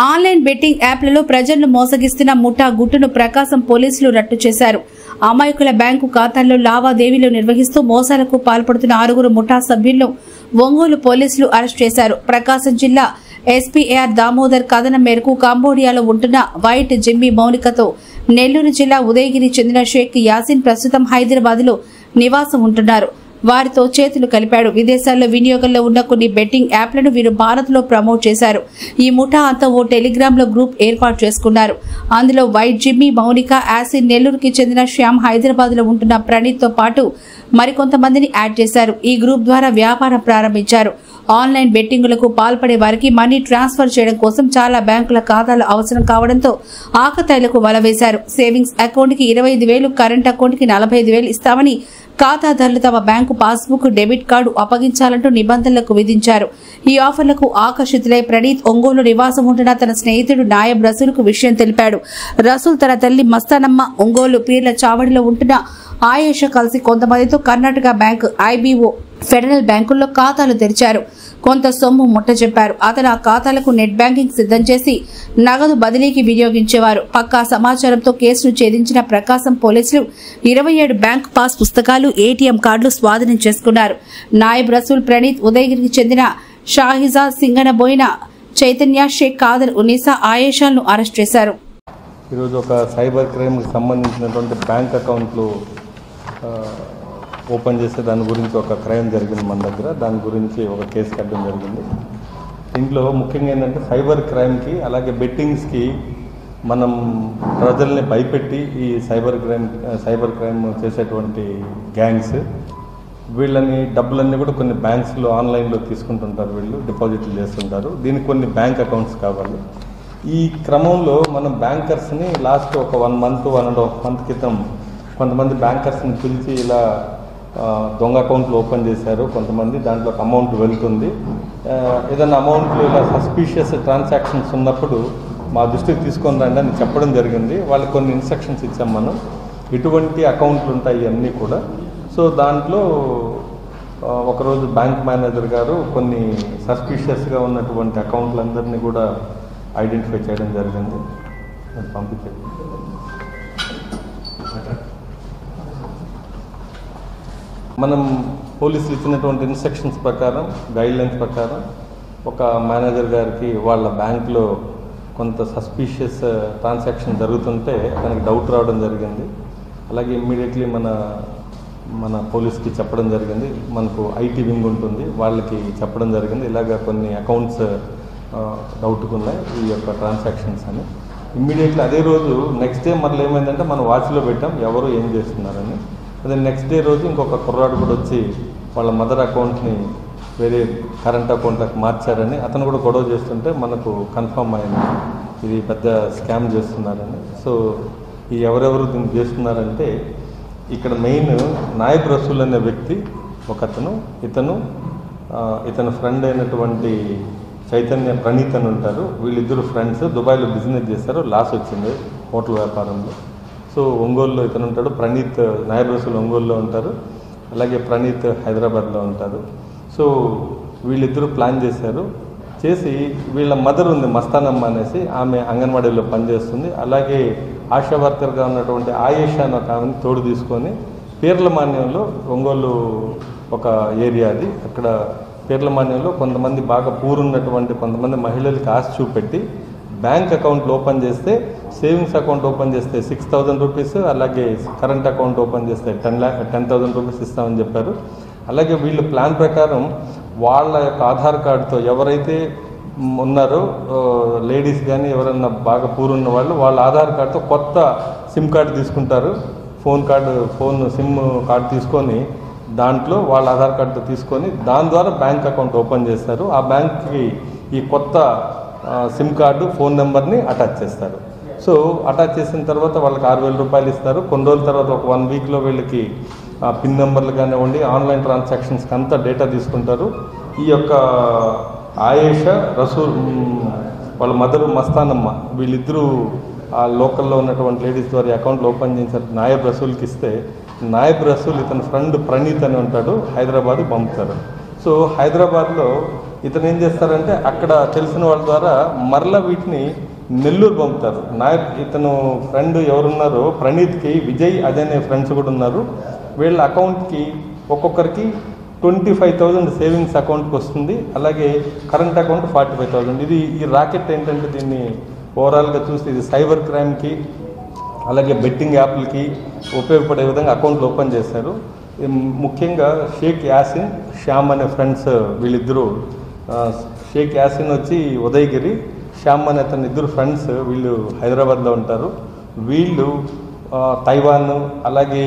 Online betting యాప్లలో ప్రజలను మోసగిస్తున్న ముఠా గుట్టును ప్రకాశం పోలీసులు రట్టు చేశారు. అమాయకుల బ్యాంకు ఖాతాల్లో లావాదేవీలు నిర్వహిస్తూ మోసాలకు పాల్పడుతున్న 6 ముఠా సభ్యులను ఒంగోలు పోలీసులు అరెస్ట్ చేశారు. ప్రకాశం జిల్లా ఎస్పీఏఆర్ దామోదర్ కథనం మేరకు కంబోడియాలో ఉంటున్న వైట్ జిమ్మీ మౌనికతో నెల్లూరు జిల్లా ఉదయగిరి చెందిన షేక్ యాసిన్ ప్రస్తుతం హైదరాబాద్ లో నివాసం ఉంటున్నారు. వారితో చేతులు కలిపాడు. విదేశాల్లో వినియోగంలో ఉన్న కొన్ని బెట్టింగ్ యాప్లను వీరు భారత్ లో ప్రమోట్ చేశారు. ఈ ముఠా అంతా ఓ టెలిగ్రామ్ లో గ్రూప్ ఏర్పాటు చేసుకున్నారు. అందులో వైట్ జిమ్మీ, మౌనిక, యాసిన్, నెల్లూరుకి చెందిన శ్యామ్, హైదరాబాద్ లో ఉంటున్న ప్రణీత్ తో పాటు మరికొంతమందిని యాడ్ చేశారు. ఈ గ్రూప్ ద్వారా వ్యాపారం ప్రారంభించారు. ఆన్లైన్ బెట్టింగులకు పాల్పడే వారికి మనీ ట్రాన్స్ఫర్ చేయడం కోసం చాలా బ్యాంకుల ఖాతాలు అవసరం కావడంతో ఆకతాయిలకు వలవేశారు. సేవింగ్స్ అకౌంట్ కి 25,000, కరెంట్ అకౌంట్ కి 45,000 ఇస్తామని ఖాతాదారులు తమ బ్యాంకు పాస్బుక్, డెబిట్ కార్డు అప్పగించాలంటూ నిబంధనలకు విధించారు. ఈ ఆఫర్లకు ఆకర్షితులై ప్రణీత్ ఒంగోలు నివాసం ఉంటున్న తన స్నేహితుడు నాయబ్ రసూల్ కు విషయం తెలిపాడు. రసూల్ తన తల్లి మస్తానమ్మ, ఒంగోలు పీర్ల చావడిలో ఉంటున్న ఆయేషా కలిసి కొంతమందితో కర్ణాటక బ్యాంక్, ఐబీఓ, ఫెడరల్ బ్యాంకుల్లో ఖాతాలు తెరిచారు. కొంత సొమ్ము ముట్టజెప్పారు. అతను ఆ ఖాతాలకు నెట్ బ్యాంకింగ్ సిద్ధం చేసి నగదు బదిలీకి వినియోగించేవారు. పక్కా సమాచారంతో కేసును ఛేదించిన ప్రకాశం పోలీసులు 27 బ్యాంకు పాస్ పుస్తకాలు, ఏటీఎం కార్డులు స్వాధీనం చేసుకున్నారు. నాయబ్ రసూల్, ప్రణీత్, ఉదయగిరికి చెందిన షాహిజా, సింగనబోయిన చైతన్య, షేక్ కాదర్ ఉన్నీసా, ఆయేషాలను అరెస్ట్ చేశారు. ఈరోజు ఒక సైబర్ క్రైమ్కి సంబంధించినటువంటి బ్యాంక్ అకౌంట్లు ఓపెన్ చేసే దాని గురించి ఒక క్రైమ్ జరిగింది మన దగ్గర. దాని గురించి ఒక కేసు కట్టడం జరిగింది. దీంట్లో ముఖ్యంగా ఏంటంటే సైబర్ క్రైమ్కి అలాగే బెట్టింగ్స్కి మనం ప్రజల్ని భయపెట్టి ఈ సైబర్ క్రైమ్ చేసేటువంటి గ్యాంగ్స్ వీళ్ళని డబ్బులన్నీ కూడా కొన్ని బ్యాంక్స్లో ఆన్లైన్లో తీసుకుంటుంటారు. వీళ్ళు డిపాజిట్లు చేస్తుంటారు. దీనికి కొన్ని బ్యాంక్ అకౌంట్స్ కావాలి. ఈ క్రమంలో మనం బ్యాంకర్స్ని లాస్ట్ ఒక 1 month, 1.5 month క్రితం కొంతమంది బ్యాంకర్స్ని పిలిచి ఇలా దొంగ అకౌంట్లు ఓపెన్ చేశారు. కొంతమంది దాంట్లో అమౌంట్ వెళ్తుంది. ఏదైనా అమౌంట్లో ఇలా సస్పీషియస్ ట్రాన్సాక్షన్స్ ఉన్నప్పుడు మా దృష్టికి తీసుకొని రండి అని చెప్పడం జరిగింది. వాళ్ళకి కొన్ని ఇన్స్ట్రక్షన్స్ ఇచ్చాం మనం. ఇటువంటి అకౌంట్లు ఉంటాయి అన్నీ కూడా. సో దాంట్లో ఒకరోజు బ్యాంక్ మేనేజర్ గారు కొన్ని సస్పీషియస్గా ఉన్నటువంటి అకౌంట్లందరినీ కూడా ఐడెంటిఫై చేయడం జరిగింది. పంపించండి. మనం పోలీసులు ఇచ్చినటువంటి ఇన్స్ట్రక్షన్స్ ప్రకారం, గైడ్లైన్స్ ప్రకారం ఒక మేనేజర్ గారికి వాళ్ళ బ్యాంకులో కొంత సస్పీషియస్ ట్రాన్సాక్షన్ జరుగుతుంటే తనకి డౌట్ రావడం జరిగింది. అలాగే ఇమ్మీడియట్లీ మన పోలీస్కి చెప్పడం జరిగింది. మనకు ఐటీ వింగ్ ఉంటుంది, వాళ్ళకి చెప్పడం జరిగింది. ఇలాగ కొన్ని అకౌంట్స్ డౌట్గా ఉన్నాయి ఈ యొక్క ట్రాన్సాక్షన్స్ అని. ఇమ్మీడియట్లీ అదే రోజు నెక్స్ట్ డే మళ్ళీ ఏమైందంటే మనం వాచ్లో పెట్టాం ఎవరు ఏం చేస్తున్నారని. అదే నెక్స్ట్ డే రోజు ఇంకొక కుర్రాడు కూడా వచ్చి వాళ్ళ మదర్ అకౌంట్ని వేరే కరెంట్ అకౌంట్లకు మార్చారని అతను కూడా గొడవ చేస్తుంటే మనకు కన్ఫర్మ్ అయింది ఇది పెద్ద స్కామ్ చేస్తున్నారని. సో ఈ ఎవరెవరు దీన్ని చేస్తున్నారంటే ఇక్కడ మెయిన్ నాయబ్ రసూల్ అనే వ్యక్తి ఒకతను, ఇతను ఫ్రెండ్ అయినటువంటి చైతన్య, ప్రణీత్ అని ఉంటారు. వీళ్ళిద్దరు ఫ్రెండ్స్ దుబాయ్లో బిజినెస్ చేస్తారు. లాస్ వచ్చింది హోటల్ వ్యాపారంలో. సో ఒంగోలులో ఇతను ఉంటాడు. ప్రణీత్, నాయబ్ రసూల్ ఒంగోలులో ఉంటారు. అలాగే ప్రణీత్ హైదరాబాద్లో ఉంటారు. సో వీళ్ళిద్దరూ ప్లాన్ చేసి వీళ్ళ మదర్ ఉంది మస్తానమ్మ అనేసి, ఆమె అంగన్వాడీలో పనిచేస్తుంది. అలాగే ఆశా వర్కర్గా ఉన్నటువంటి ఆయేషా అని ఒక ఆమెను తోడు తీసుకొని పీర్లమాన్యంలో, ఒంగోలు ఒక ఏరియా అది, అక్కడ పీర్లమాన్యంలో కొంతమంది బాగా పూరున్నటువంటి కొంతమంది మహిళలకి ఆశ చూపెట్టి బ్యాంక్ అకౌంట్లు ఓపెన్ చేస్తే, సేవింగ్స్ అకౌంట్ ఓపెన్ చేస్తే 6,000 రూపీస్, అలాగే కరెంట్ అకౌంట్ ఓపెన్ చేస్తే 10,000 రూపీస్ ఇస్తామని చెప్పారు. అలాగే వీళ్ళు ప్లాన్ ప్రకారం వాళ్ళ యొక్క ఆధార్ కార్డుతో ఎవరైతే ఉన్నారో లేడీస్ కానీ ఎవరన్నా బాగా పూరున్న వాళ్ళు వాళ్ళ ఆధార్ కార్డుతో కొత్త సిమ్ కార్డు తీసుకుంటారు. సిమ్ కార్డు తీసుకొని దాంట్లో వాళ్ళ ఆధార్ కార్డుతో తీసుకొని దాని ద్వారా బ్యాంక్ అకౌంట్ ఓపెన్ చేస్తారు. ఆ బ్యాంక్కి ఈ కొత్త సిమ్ కార్డు, ఫోన్ నెంబర్ని అటాచ్ చేస్తారు. సో అటాచ్ చేసిన తర్వాత వాళ్ళకి 6,000 రూపాయలు ఇస్తారు. కొన్ని రోజుల తర్వాత ఒక 1 weekలో వీళ్ళకి పిన్ నెంబర్లు కానివ్వండి, ఆన్లైన్ ట్రాన్సాక్షన్స్కి అంతా డేటా తీసుకుంటారు. ఈ యొక్క ఆయేషా, రసూల్ వాళ్ళ మదరు మస్తానమ్మ వీళ్ళిద్దరూ ఆ లోకల్లో ఉన్నటువంటి లేడీస్ ద్వారా అకౌంట్లు ఓపెన్ చేశారు. నాయబ్ రసూల్కి ఇస్తే నాయబ్ రసూల్ ఇతని ఫ్రెండ్ ప్రణీత్ అని ఉంటాడు, హైదరాబాద్ పంపుతారు. సో హైదరాబాద్లో ఇతను ఏం చేస్తారంటే అక్కడ తెలిసిన వాళ్ళ ద్వారా మరలా వీటిని నెల్లూరు పంపుతారు. ఇతను ఫ్రెండ్ ఎవరున్నారో ప్రణీత్కి విజయ్ అనే ఫ్రెండ్స్ కూడా ఉన్నారు. వీళ్ళ అకౌంట్కి ఒక్కొక్కరికి 25,000 సేవింగ్స్ అకౌంట్కి వస్తుంది. అలాగే కరెంట్ అకౌంట్ 45,000. ఈ రాకెట్ ఏంటంటే దీన్ని ఓవరాల్గా చూస్తే ఇది సైబర్ క్రైమ్కి అలాగే బెట్టింగ్ యాప్లకి ఉపయోగపడే విధంగా అకౌంట్లు ఓపెన్ చేశారు. ముఖ్యంగా షేక్ యాసిన్, శ్యామ్ అనే ఫ్రెండ్స్ వీళ్ళిద్దరూ. షేక్ యాసిన్ వచ్చి ఉదయగిరి, శ్యామ్ అనే అతని ఇద్దరు ఫ్రెండ్స్ వీళ్ళు హైదరాబాద్లో ఉంటారు. వీళ్ళు తైవాన్ అలాగే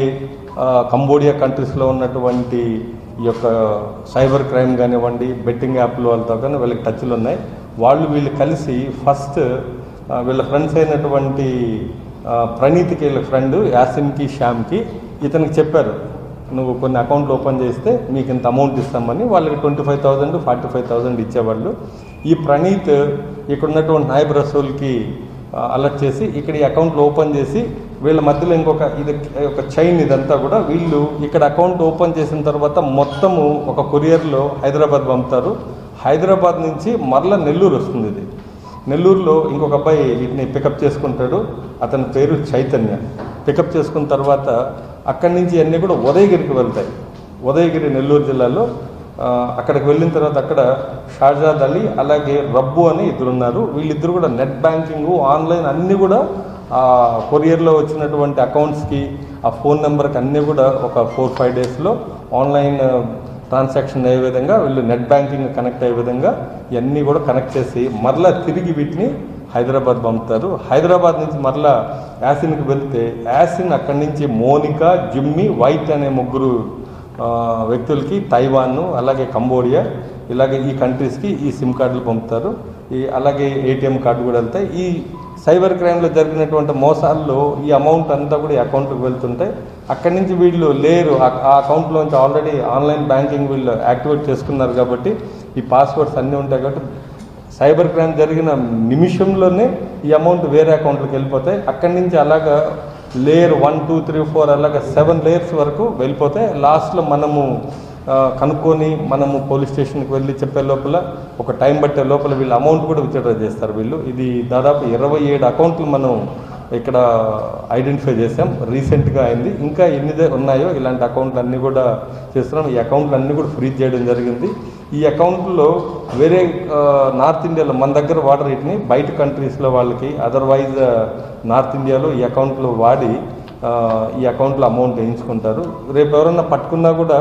కంబోడియా కంట్రీస్లో ఉన్నటువంటి ఈ యొక్క సైబర్ క్రైమ్ కానివ్వండి, బెట్టింగ్ యాప్ల వాళ్ళతో కానీ వీళ్ళకి టచ్లు ఉన్నాయి. వీళ్ళు కలిసి ఫస్ట్ వీళ్ళ ఫ్రెండ్స్ అయినటువంటి ప్రణీత్కి వీళ్ళ ఫ్రెండ్ యాసిన్కి, శ్యామ్కి ఇతనికి చెప్పారు, నువ్వు కొన్ని అకౌంట్లు ఓపెన్ చేస్తే మీకు ఇంత అమౌంట్ ఇస్తామని. వాళ్ళకి 25,000, 45,000 ఇచ్చేవాళ్ళు. ఈ ప్రణీత్ ఇక్కడ ఉన్నటువంటి నాయబ్ రసూల్కి అలర్ట్ చేసి ఇక్కడ ఈ అకౌంట్లు ఓపెన్ చేసి వీళ్ళ మధ్యలో ఒక చైన్ ఇదంతా కూడా వీళ్ళు ఇక్కడ అకౌంట్ ఓపెన్ చేసిన తర్వాత మొత్తము ఒక కొరియర్లో హైదరాబాద్ పంపుతారు. హైదరాబాద్ నుంచి మరలా నెల్లూరు వస్తుంది. ఇది నెల్లూరులో ఇంకొక అబ్బాయి వీటిని పికప్ చేసుకుంటాడు. అతని పేరు చైతన్య. పికప్ చేసుకున్న తర్వాత అక్కడి నుంచి అన్నీ కూడా ఉదయగిరికి వెళ్తాయి. ఉదయగిరి నెల్లూరు జిల్లాలో. అక్కడికి వెళ్ళిన తర్వాత అక్కడ షాజాద్ అలీ అలాగే రబ్బు అని ఇద్దరు ఉన్నారు. వీళ్ళిద్దరు కూడా నెట్ బ్యాంకింగ్, ఆన్లైన్ అన్నీ కూడా కొరియర్లో వచ్చినటువంటి అకౌంట్స్కి ఆ ఫోన్ నెంబర్కి అన్నీ కూడా ఒక 4-5 డేస్లో ఆన్లైన్ ట్రాన్సాక్షన్ అయ్యే విధంగా వీళ్ళు నెట్ బ్యాంకింగ్ కనెక్ట్ అయ్యే విధంగా ఇవన్నీ కూడా కనెక్ట్ చేసి మరలా తిరిగి వీటిని హైదరాబాద్ పంపుతారు. హైదరాబాద్ నుంచి మరలా యాసిన్కి వెళ్తే యాసిన్ అక్కడి నుంచి మోనికా, జిమ్మీ, వైట్ అనే 3 వ్యక్తులకి తైవాన్ అలాగే కంబోడియా ఇలాగే ఈ కంట్రీస్కి ఈ సిమ్ కార్డులు పంపుతారు. అలాగే ఏటీఎం కార్డు కూడా వెళ్తాయి. ఈ సైబర్ క్రైమ్లో జరిగినటువంటి మోసాల్లో ఈ అమౌంట్ అంతా కూడా ఈ అకౌంట్కి వెళ్తుంటాయి. అక్కడి నుంచి వీళ్ళు లేరు, ఆ అకౌంట్లోంచి ఆల్రెడీ ఆన్లైన్ బ్యాంకింగ్ వీళ్ళు యాక్టివేట్ చేసుకున్నారు కాబట్టి ఈ పాస్వర్డ్స్ అన్నీ ఉంటాయి కాబట్టి సైబర్ క్రైమ్ జరిగిన నిమిషంలోనే ఈ అమౌంట్ వేరే అకౌంట్లోకి వెళ్ళిపోతాయి. అక్కడి నుంచి అలాగా లేయర్ 1, 2, 3, 4 అలాగా 7 లేయర్స్ వరకు వెళ్ళిపోతాయి. లాస్ట్లో మనము కనుక్కొని మనము పోలీస్ స్టేషన్కి వెళ్ళి చెప్పే లోపల ఒక టైం పట్టే లోపల వీళ్ళు అమౌంట్ కూడా విత్డ్రా చేస్తారు వీళ్ళు. ఇది దాదాపు 27 అకౌంట్లు మనం ఇక్కడ ఐడెంటిఫై చేసాం. రీసెంట్గా అయింది. ఇంకా ఎన్ని ఉన్నాయో ఇలాంటి అకౌంట్లు అన్నీ కూడా చేస్తున్నాం. ఈ అకౌంట్లు అన్నీ కూడా ఫ్రీజ్ చేయడం జరిగింది. ఈ అకౌంట్లో వేరే నార్త్ ఇండియాలో మన దగ్గర వాడరు వీటిని, బయట కంట్రీస్లో వాళ్ళకి అదర్వైజ్ నార్త్ ఇండియాలో ఈ అకౌంట్లు వాడి ఈ అకౌంట్లో అమౌంట్ వేయించుకుంటారు. రేపు ఎవరన్నా పట్టుకున్నా కూడా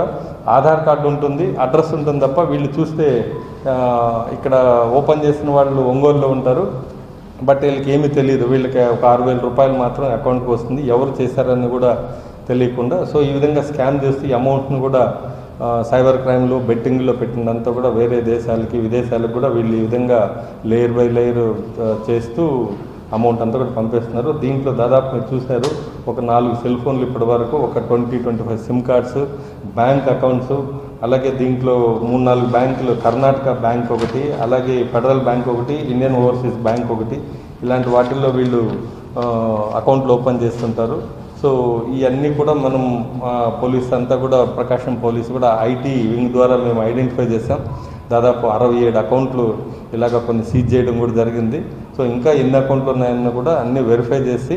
ఆధార్ కార్డు ఉంటుంది, అడ్రస్ ఉంటుంది తప్ప వీళ్ళు చూస్తే ఇక్కడ ఓపెన్ చేసిన వాళ్ళు ఒంగోలులో ఉంటారు. బట్ వీళ్ళకి ఏమీ తెలియదు. వీళ్ళకి ఒక 6,000 రూపాయలు మాత్రం అకౌంట్కి వస్తుంది, ఎవరు చేశారని కూడా తెలియకుండా. సో ఈ విధంగా స్కామ్ చేసి ఈ అమౌంట్ను కూడా సైబర్ క్రైమ్లో బెట్టింగ్లో పెట్టినంతా కూడా వేరే దేశాలకి విదేశాలకు కూడా వీళ్ళు ఈ విధంగా లేయర్ బై లేయర్ చేస్తూ అమౌంట్ అంతా కూడా పంపిస్తున్నారు. దీంట్లో దాదాపు మీరు చూశారు ఒక 4 సెల్ ఫోన్లు ఇప్పటి వరకు, ఒక 20-25 సిమ్ కార్డ్స్, బ్యాంక్ అకౌంట్స్, అలాగే దీంట్లో 3-4 బ్యాంకులు, కర్ణాటక బ్యాంక్ ఒకటి, అలాగే ఫెడరల్ బ్యాంక్ ఒకటి, ఇండియన్ ఓవర్సీస్ బ్యాంక్ ఒకటి, ఇలాంటి వాటిల్లో వీళ్ళు అకౌంట్లు ఓపెన్ చేస్తుంటారు. సో ఇవన్నీ కూడా మనం పోలీస్ అంతా కూడా ప్రకాశం పోలీసు కూడా ఐటీ వింగ్ ద్వారా మేము ఐడెంటిఫై చేసాం. దాదాపు 67 అకౌంట్లు ఇలాగ కొన్ని సీజ్ చేయడం కూడా జరిగింది. సో ఇంకా ఎన్ని అకౌంట్లు ఉన్నాయన్న కూడా అన్నీ వెరిఫై చేసి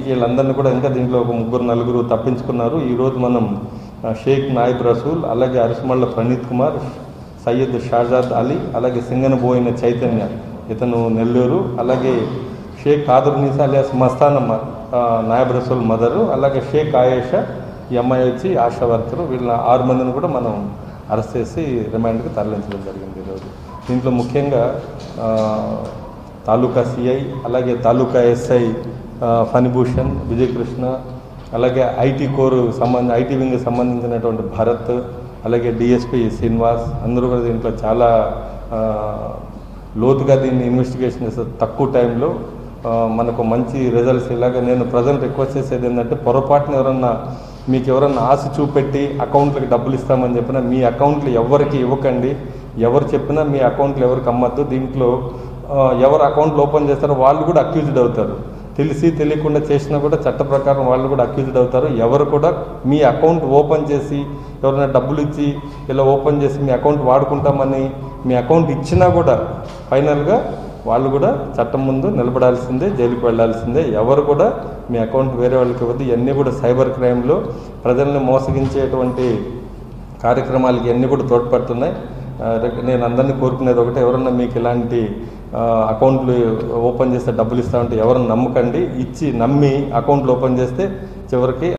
వీళ్ళందరినీ కూడా ఇంకా దీంట్లో ఒక 3-4 తప్పించుకున్నారు. ఈరోజు మనం షేక్ నాయబ్ రసూల్, అలాగే అరిసిమళ్ళ ప్రణీత్ కుమార్, సయ్యద్ షాజాద్ అలీ, అలాగే సింగనబోయిన చైతన్య ఇతను నెల్లూరు, అలాగే షేక్ కాదుర్నిసా అలియాస్ మస్తానమ్మ నాయబ్ రసూల్ మదరు, అలాగే షేక్ ఆయేషా ఈ అమ్మాయి వచ్చి ఆశా వర్కరు. వీళ్ళ 6 మందిని కూడా మనం అరెస్ట్ చేసి రిమాండ్కి తరలించడం జరిగింది ఈరోజు. దీంట్లో ముఖ్యంగా తాలూకా సిఐ, అలాగే తాలూకా ఎస్ఐ ఫణిభూషణ్, విజయకృష్ణ, అలాగే ఐటీ వింగ్కి సంబంధించినటువంటి భరత్, అలాగే డిఎస్పి శ్రీనివాస్ అందరూ కూడా దీంట్లో చాలా లోతుగా దీన్ని ఇన్వెస్టిగేషన్ చేస్తారు. తక్కువ టైంలో మనకు మంచి రిజల్ట్స్. ఇలాగ నేను ప్రజెంట్ రిక్వెస్ట్ చేసేది ఏంటంటే పొరపాటున మీకు ఎవరన్నా ఆశ చూపెట్టి అకౌంట్లకి డబ్బులు ఇస్తామని చెప్పినా మీ అకౌంట్లు ఎవరికి ఇవ్వకండి. ఎవరు చెప్పినా మీ అకౌంట్లు ఎవరికి అమ్మద్దు. దీంట్లో ఎవరు అకౌంట్లు ఓపెన్ చేస్తారో వాళ్ళు కూడా అక్యూజ్డ్ అవుతారు. తెలిసి తెలియకుండా చేసినా కూడా చట్ట ప్రకారం వాళ్ళు కూడా అక్యూజ్డ్ అవుతారు. ఎవరు కూడా మీ అకౌంట్ ఓపెన్ చేసి ఎవరైనా డబ్బులు ఇచ్చి ఇలా ఓపెన్ చేసి మీ అకౌంట్ వాడుకుంటామని మీ అకౌంట్ ఇచ్చినా కూడా ఫైనల్గా వాళ్ళు కూడా చట్టం ముందు నిలబడాల్సిందే, జైలుకి వెళ్లాల్సిందే. ఎవరు కూడా మీ అకౌంట్ వేరే వాళ్ళకి ఇవ్వద్దు. ఇవన్నీ కూడా సైబర్ క్రైమ్లో ప్రజల్ని మోసగించేటువంటి కార్యక్రమాలకి ఇవన్నీ కూడా తోడ్పడుతున్నాయి. నేను అందరినీ కోరుకునేది ఒకటే, ఎవరన్నా మీకు ఇలాంటి అకౌంట్లు ఓపెన్ చేస్తే డబ్బులు ఇస్తామంటే ఎవరన్నా నమ్మకండి. ఇచ్చి నమ్మి అకౌంట్లు ఓపెన్ చేస్తే చివరికి